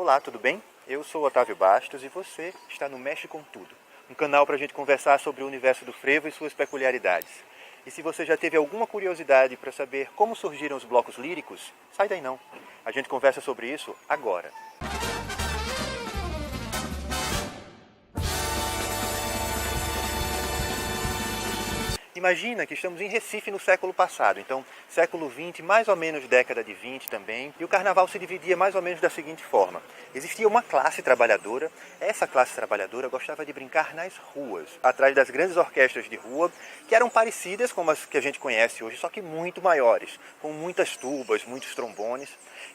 Olá, tudo bem? Eu sou Otávio Bastos e você está no Mexe com Tudo, um canal para a gente conversar sobre o universo do frevo e suas peculiaridades. E se você já teve alguma curiosidade para saber como surgiram os blocos líricos, sai daí não. A gente conversa sobre isso agora. Imagina que estamos em Recife no século passado, então século XX, mais ou menos década de 20 também, e o carnaval se dividia mais ou menos da seguinte forma. Existia uma classe trabalhadora, essa classe trabalhadora gostava de brincar nas ruas, atrás das grandes orquestras de rua, que eram parecidas com as que a gente conhece hoje, só que muito maiores, com muitas tubas, muitos trombones.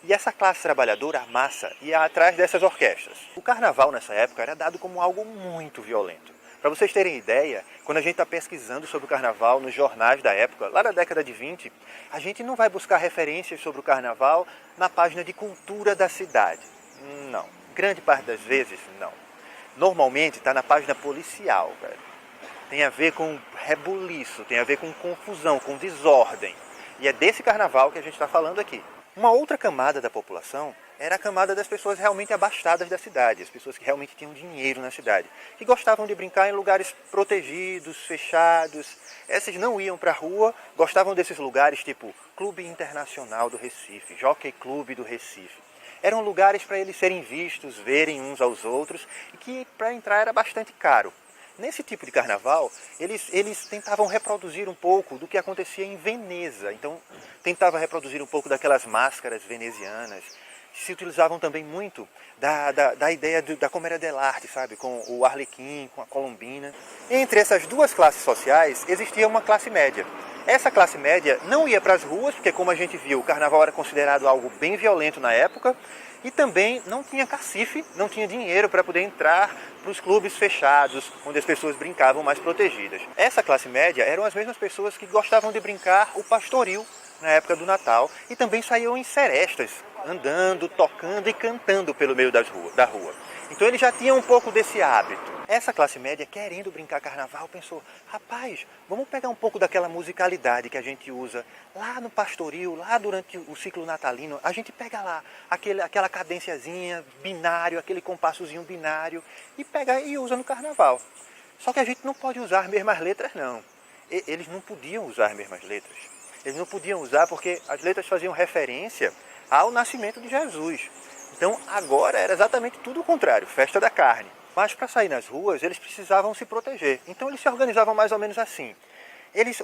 E essa classe trabalhadora, a massa, ia atrás dessas orquestras. O carnaval nessa época era dado como algo muito violento. Para vocês terem ideia, quando a gente está pesquisando sobre o carnaval nos jornais da época, lá da década de 20, a gente não vai buscar referências sobre o carnaval na página de cultura da cidade. Não. Grande parte das vezes, não. Normalmente está na página policial, velho. Tem a ver com rebuliço, tem a ver com confusão, com desordem. E é desse carnaval que a gente está falando aqui. Uma outra camada da população era a camada das pessoas realmente abastadas da cidade, as pessoas que realmente tinham dinheiro na cidade, que gostavam de brincar em lugares protegidos, fechados. Essas não iam para a rua, gostavam desses lugares tipo Clube Internacional do Recife, Jockey Clube do Recife. Eram lugares para eles serem vistos, verem uns aos outros, e que para entrar era bastante caro. Nesse tipo de carnaval, eles tentavam reproduzir um pouco do que acontecia em Veneza. Então, tentavam reproduzir um pouco daquelas máscaras venezianas. Se utilizavam também muito da ideia da comédia dell'arte, sabe? Com o Arlequim, com a Colombina. Entre essas duas classes sociais, existia uma classe média. Essa classe média não ia para as ruas, porque como a gente viu, o carnaval era considerado algo bem violento na época, e também não tinha cacife, não tinha dinheiro para poder entrar para os clubes fechados, onde as pessoas brincavam mais protegidas. Essa classe média eram as mesmas pessoas que gostavam de brincar o pastoril na época do Natal e também saíam em serestas, andando, tocando e cantando pelo meio da rua. Então eles já tinham um pouco desse hábito. Essa classe média, querendo brincar carnaval, pensou, rapaz, vamos pegar um pouco daquela musicalidade que a gente usa lá no pastoril, lá durante o ciclo natalino, a gente pega lá aquela cadenciazinha binário, aquele compassozinho binário e pega e usa no carnaval. Só que a gente não pode usar as mesmas letras, não. Eles não podiam usar as mesmas letras. Eles não podiam usar porque as letras faziam referência ao nascimento de Jesus. Então agora era exatamente tudo o contrário, festa da carne. Mas para sair nas ruas eles precisavam se proteger. Então eles se organizavam mais ou menos assim.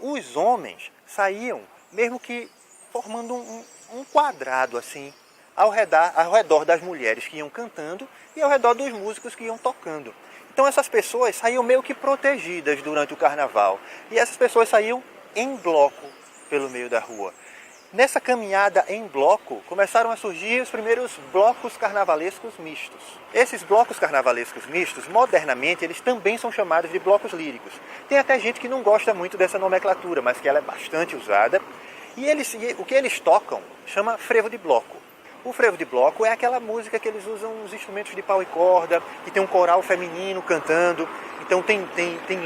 Os homens saíam mesmo que formando um quadrado assim, ao redor das mulheres que iam cantando e ao redor dos músicos que iam tocando. Então essas pessoas saíam meio que protegidas durante o carnaval. E essas pessoas saíam em bloco pelo meio da rua. Nessa caminhada em bloco, começaram a surgir os primeiros blocos carnavalescos mistos. Esses blocos carnavalescos mistos, modernamente, eles também são chamados de blocos líricos. Tem até gente que não gosta muito dessa nomenclatura, mas que ela é bastante usada. E o que eles tocam chama frevo de bloco. O frevo de bloco é aquela música que eles usam os instrumentos de pau e corda, que tem um coral feminino cantando, então tem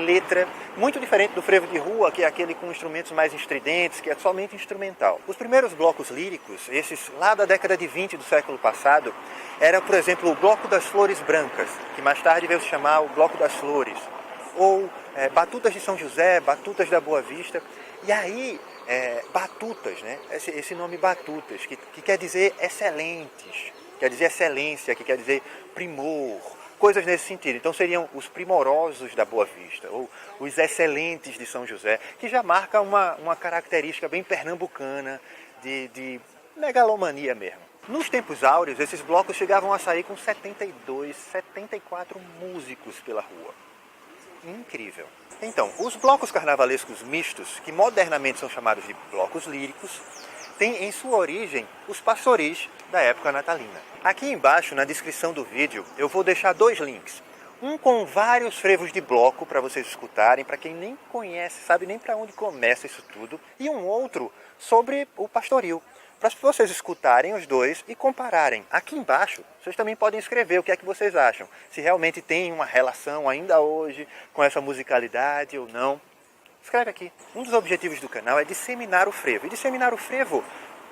letra, muito diferente do frevo de rua, que é aquele com instrumentos mais estridentes, que é somente instrumental. Os primeiros blocos líricos, esses lá da década de 20 do século passado, era, por exemplo, o Bloco das Flores Brancas, que mais tarde veio se chamar o Bloco das Flores, ou Batutas de São José, Batutas da Boa Vista, e aí batutas, né? Esse nome batutas, que quer dizer excelentes, quer dizer excelência, que quer dizer primor, coisas nesse sentido. Então seriam os primorosos da Boa Vista, ou os excelentes de São José, que já marca uma característica bem pernambucana, de megalomania mesmo. Nos tempos áureos, esses blocos chegavam a sair com 72, 74 músicos pela rua. Incrível. Então, os blocos carnavalescos mistos, que modernamente são chamados de blocos líricos, têm em sua origem os pastoris da época natalina. Aqui embaixo, na descrição do vídeo, eu vou deixar dois links. Um com vários frevos de bloco para vocês escutarem, para quem nem conhece, sabe nem para onde começa isso tudo, e um outro sobre o pastoril, para vocês escutarem os dois e compararem. Aqui embaixo, vocês também podem escrever o que é que vocês acham. Se realmente tem uma relação ainda hoje com essa musicalidade ou não. Escreve aqui. Um dos objetivos do canal é disseminar o frevo. E disseminar o frevo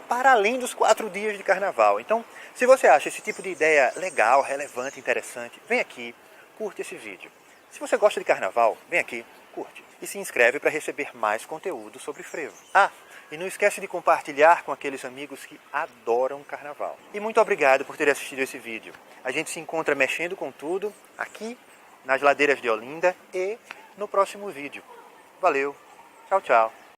para além dos 4 dias de carnaval. Então, se você acha esse tipo de ideia legal, relevante, interessante, vem aqui, curte esse vídeo. Se você gosta de carnaval, vem aqui, curte. E se inscreve para receber mais conteúdo sobre frevo. Ah, e não esquece de compartilhar com aqueles amigos que adoram carnaval. E muito obrigado por ter assistido esse vídeo. A gente se encontra mexendo com tudo aqui nas ladeiras de Olinda e no próximo vídeo. Valeu, tchau, tchau.